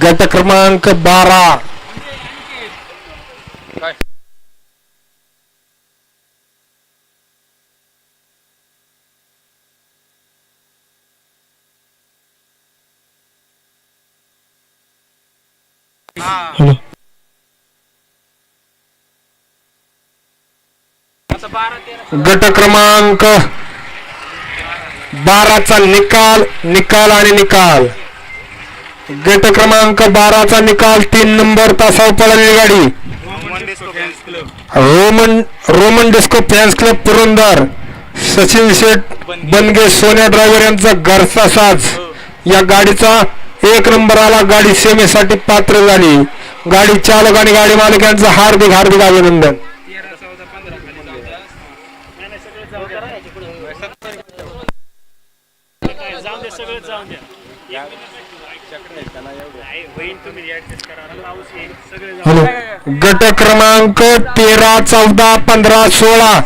गट क्रमांक 12 गट क्रमांक 12चा निकाल आणि निकाल. गट क्रमांक 12चा निकाल 3 नंबर तासावर पळालेली गाडी Roman disco fans club Purandar, Sachin Sheth Banage Sonya driver यांचा घरचा साज. या गाडीचा 1 नंबर आला. गाडी सेवेसाठी पात्र झाली. गाडी चालक आणि गाडी मालक यांचं हार्दिक अभिनंदन. गट क्रमांक 13, 14, 15, 16